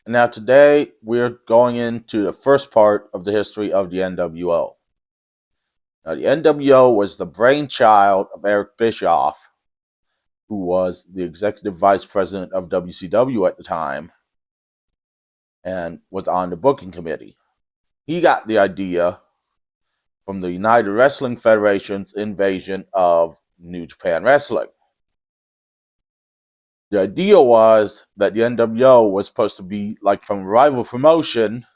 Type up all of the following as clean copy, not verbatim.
Now today we're going into the first part of the history of the NWO. Now the NWO was the brainchild of Eric Bischoff, who was the executive vice president of WCW at the time and was on the booking committee. He got the idea from the United Wrestling Federation's invasion of New Japan Wrestling. The idea was that the NWO was supposed to be like from a rival promotion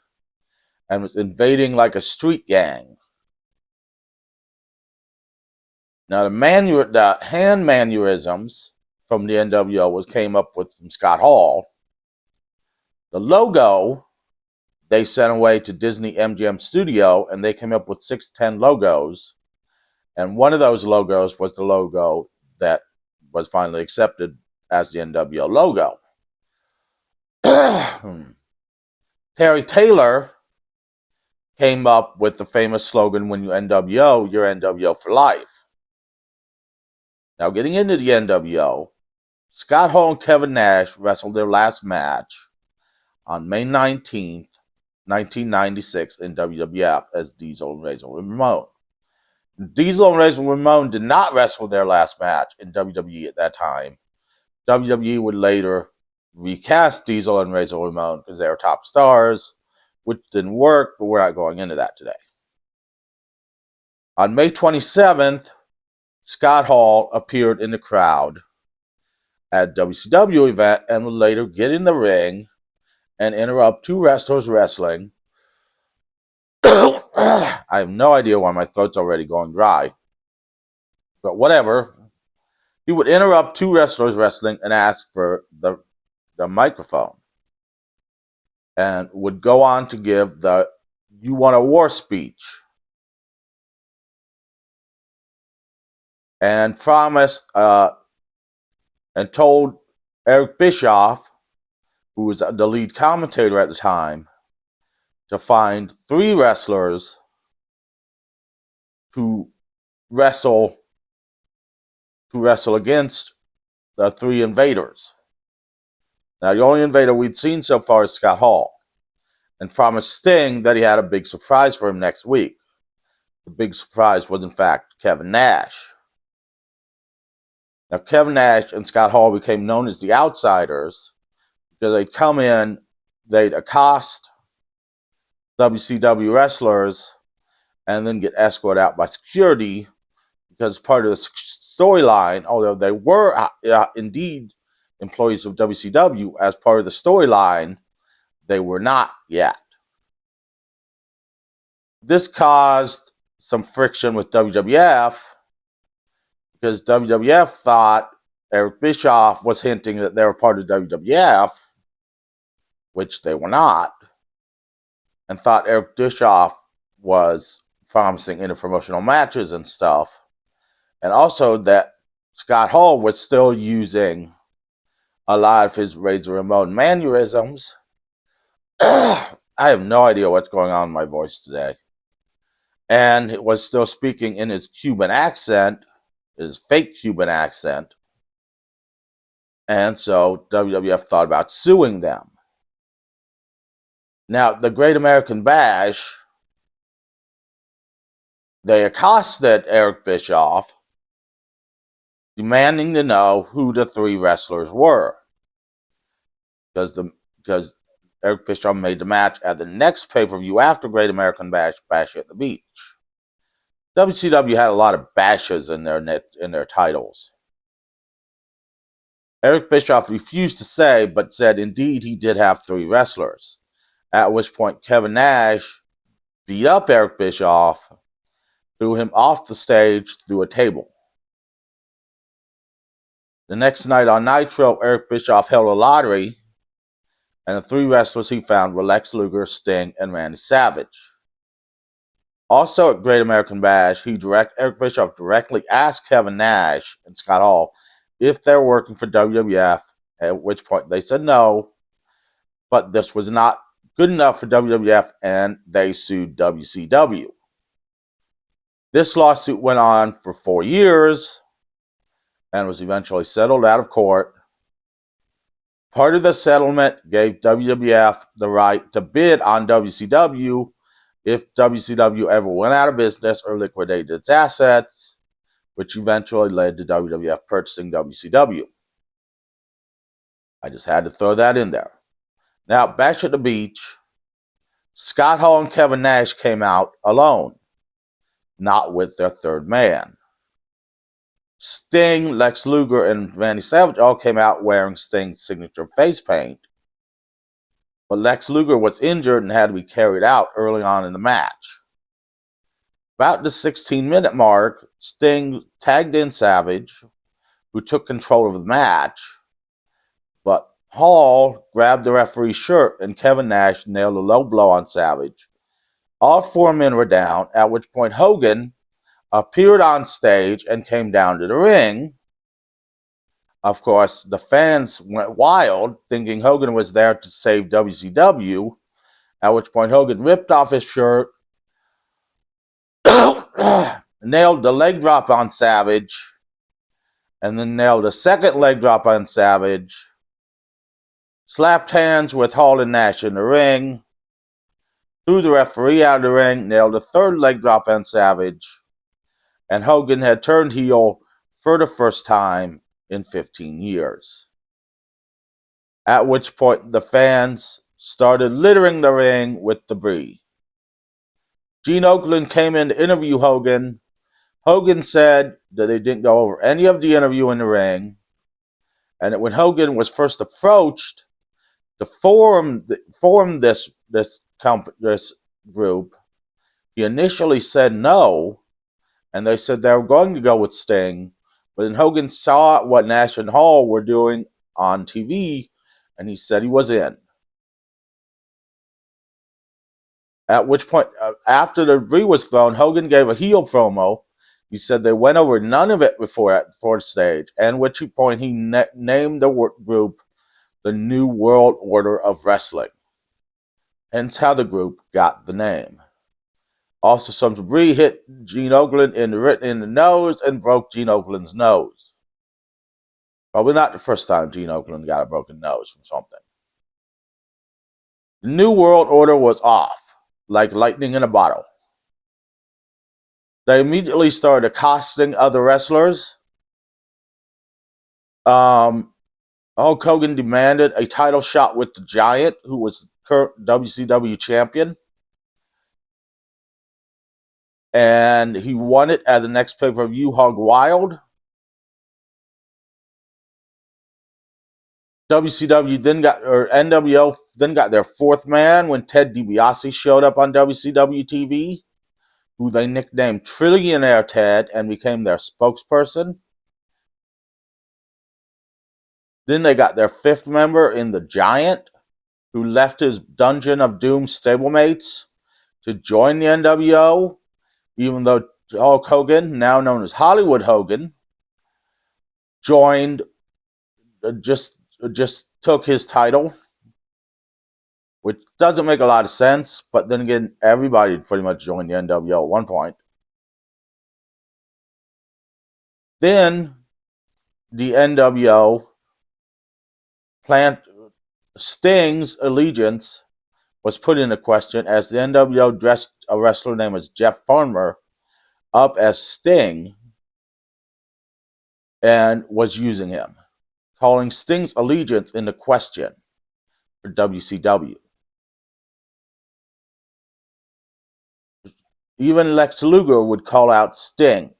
and was invading like a street gang. Now, the hand mannerisms from the NWO came up with from Scott Hall. The logo they sent away to Disney MGM Studio, and they came up with 610 logos. And one of those logos was the logo that was finally accepted as the NWO logo. Terry Taylor came up with the famous slogan, "When you NWO, you're NWO for life." Now, getting into the NWO, Scott Hall and Kevin Nash wrestled their last match on May 19th, 1996 in WWF as Diesel and Razor Ramon. Diesel and Razor Ramon did not wrestle their last match in WWE at that time. WWE would later recast Diesel and Razor Ramon because they were top stars, which didn't work, but we're not going into that today. On May 27th, Scott Hall appeared in the crowd at a WCW event and would later get in the ring and interrupt two wrestlers wrestling. I have no idea why my throat's already going dry, but whatever. He would interrupt two wrestlers wrestling and ask for the microphone, and would go on to give the "You Want a War" speech, and promised and told Eric Bischoff, who was the lead commentator at the time, to find three wrestlers to wrestle against the three invaders. Now, the only invader we'd seen so far is Scott Hall, and promised Sting that he had a big surprise for him next week. The big surprise was, in fact, Kevin Nash. Now, Kevin Nash and Scott Hall became known as the Outsiders because they'd come in, they'd accost WCW wrestlers, and then get escorted out by security because part of the storyline, although they were indeed employees of WCW, as part of the storyline, they were not yet. This caused some friction with WWF because WWF thought Eric Bischoff was hinting that they were part of WWF, which they were not, and thought Eric Bischoff was promising interpromotional matches and stuff, and also that Scott Hall was still using a lot of his Razor Ramon mannerisms. I have no idea what's going on in my voice today. And it was still speaking in his Cuban accent, his fake Cuban accent. And so WWF thought about suing them. Now, the Great American Bash, they accosted Eric Bischoff, demanding to know who the three wrestlers were. Because Eric Bischoff made the match at the next pay-per-view after Great American Bash at the Beach. WCW had a lot of bashes in their titles. Eric Bischoff refused to say, but said indeed he did have three wrestlers. At which point Kevin Nash beat up Eric Bischoff, threw him off the stage through a table. The next night on Nitro, Eric Bischoff held a lottery, and the three wrestlers he found were Lex Luger, Sting, and Randy Savage. Also at Great American Bash, Eric Bischoff directly asked Kevin Nash and Scott Hall if they were working for WWF, at which point they said no, but this was not good enough for WWF, and they sued WCW. This lawsuit went on for 4 years and was eventually settled out of court. Part of the settlement gave WWF the right to bid on WCW if WCW ever went out of business or liquidated its assets, which eventually led to WWF purchasing WCW. I just had to throw that in there. Now, back at the beach, Scott Hall and Kevin Nash came out alone, not with their third man. Sting, Lex Luger, and Randy Savage all came out wearing Sting's signature face paint, but Lex Luger was injured and had to be carried out early on in the match. About the 16-minute mark, Sting tagged in Savage, who took control of the match, but Hall grabbed the referee's shirt and Kevin Nash nailed a low blow on Savage. All four men were down, at which point Hogan appeared on stage and came down to the ring. Of course, the fans went wild, thinking Hogan was there to save WCW, at which point Hogan ripped off his shirt, nailed the leg drop on Savage, and then nailed a second leg drop on Savage, slapped hands with Hall and Nash in the ring, threw the referee out of the ring, nailed a third leg drop on Savage, and Hogan had turned heel for the first time in 15 years. At which point the fans started littering the ring with debris. Gene Okerlund came in to interview Hogan. Hogan said that they didn't go over any of the interview in the ring, and that when Hogan was first approached to form this group, he initially said no, and they said they were going to go with Sting, but then Hogan saw what Nash and Hall were doing on TV, and he said he was in. At which point, after the debris was thrown, Hogan gave a heel promo. He said they went over none of it before the stage, and at which point he named the group the New World Order of Wrestling. Hence how the group got the name. Also, some debris hit Gene Okerlund in the nose and broke Gene Okerlund's nose. Probably not the first time Gene Okerlund got a broken nose from something. The New World Order was off, like lightning in a bottle. They immediately started accosting other wrestlers. Hulk Hogan demanded a title shot with the Giant, who was the current WCW champion. And he won it at the next pay-per-view, Hog Wild. NWO then got their fourth man when Ted DiBiase showed up on WCW TV, who they nicknamed Trillionaire Ted and became their spokesperson. Then they got their fifth member in the Giant, who left his Dungeon of Doom stablemates to join the NWO, even though Hulk Hogan, now known as Hollywood Hogan, joined, just took his title, which doesn't make a lot of sense, but then again, everybody pretty much joined the NWO at one point. Then the NWO Sting's allegiance was put into question as the NWO dressed a wrestler named Jeff Farmer up as Sting and was using him, calling Sting's allegiance into question for WCW. Even Lex Luger would call out Sting,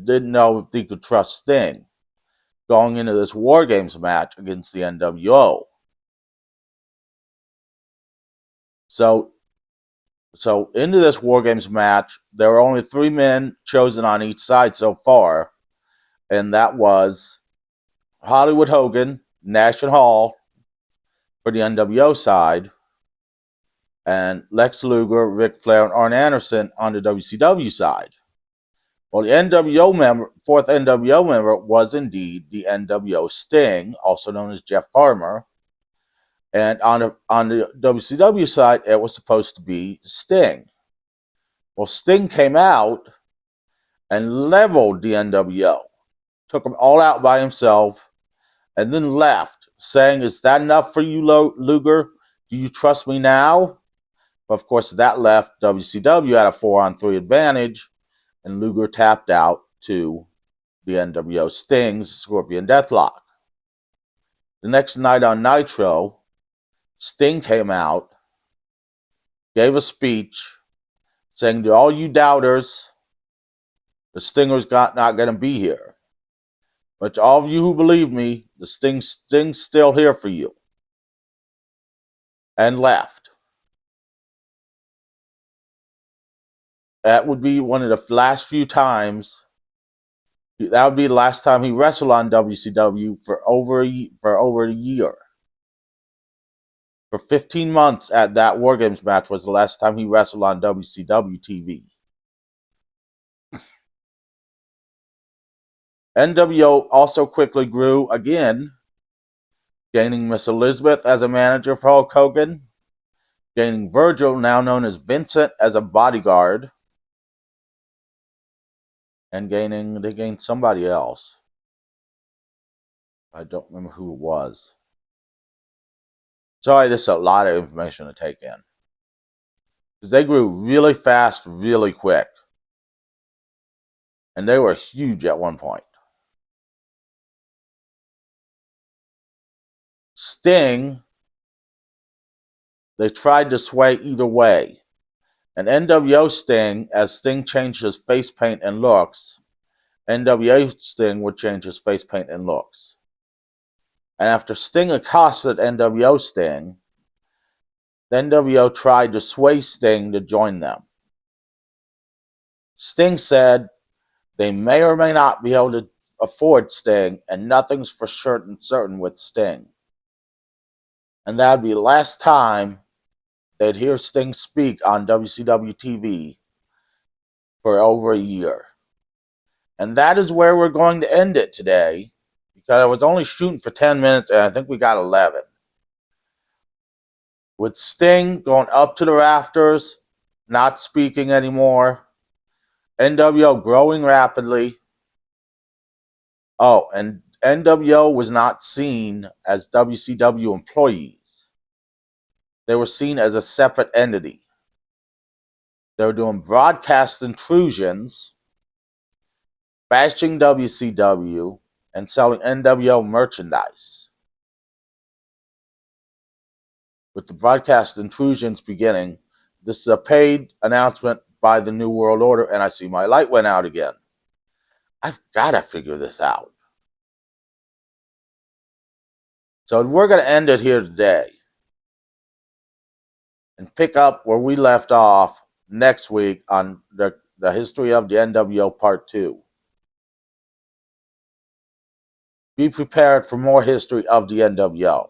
didn't know if he could trust Sting, going into this War Games match against the NWO. So into this War Games match, there were only 3 men chosen on each side so far, and that was Hollywood Hogan, Nash and Hall for the NWO side, and Lex Luger, Ric Flair, and Arn Anderson on the WCW side. Well, the fourth NWO member was indeed the NWO Sting, also known as Jeff Farmer. And on the WCW side, it was supposed to be Sting. Well, Sting came out and leveled the NWO, took them all out by himself, and then left saying, "Is that enough for you, Luger? Do you trust me now?" But of course, that left WCW at a 4-on-3 advantage, and Luger tapped out to the NWO Sting's Scorpion Deathlock. The next night on Nitro, Sting came out, gave a speech saying to all you doubters, the Stinger's not going to be here. But to all of you who believe me, the Sting's still here for you. And left. That would be one of the last few times. That would be the last time he wrestled on WCW for over a year. For 15 months at that War Games match was the last time he wrestled on WCW TV. NWO also quickly grew again, gaining Miss Elizabeth as a manager for Hulk Hogan, gaining Virgil, now known as Vincent, as a bodyguard, and they gained somebody else. I don't remember who it was. Sorry, this is a lot of information to take in. Because they grew really fast, really quick. And they were huge at one point. Sting, they tried to sway either way. And NWO Sting, as Sting changed his face paint and looks, NWO Sting would change his face paint and looks. And after Sting accosted NWO Sting, the NWO tried to sway Sting to join them. Sting said they may or may not be able to afford Sting, and nothing's for certain with Sting. And that would be the last time they'd hear Sting speak on WCW TV for over a year. And that is where we're going to end it today, because I was only shooting for 10 minutes, and I think we got 11. With Sting going up to the rafters, not speaking anymore, NWO growing rapidly. Oh, and NWO was not seen as WCW employees. They were seen as a separate entity. They were doing broadcast intrusions, bashing WCW, and selling NWO merchandise. With the broadcast intrusions beginning, this is a paid announcement by the New World Order, and I see my light went out again. I've got to figure this out. So we're going to end it here today and pick up where we left off next week on the history of the NWO Part 2. Be prepared for more history of the NWO.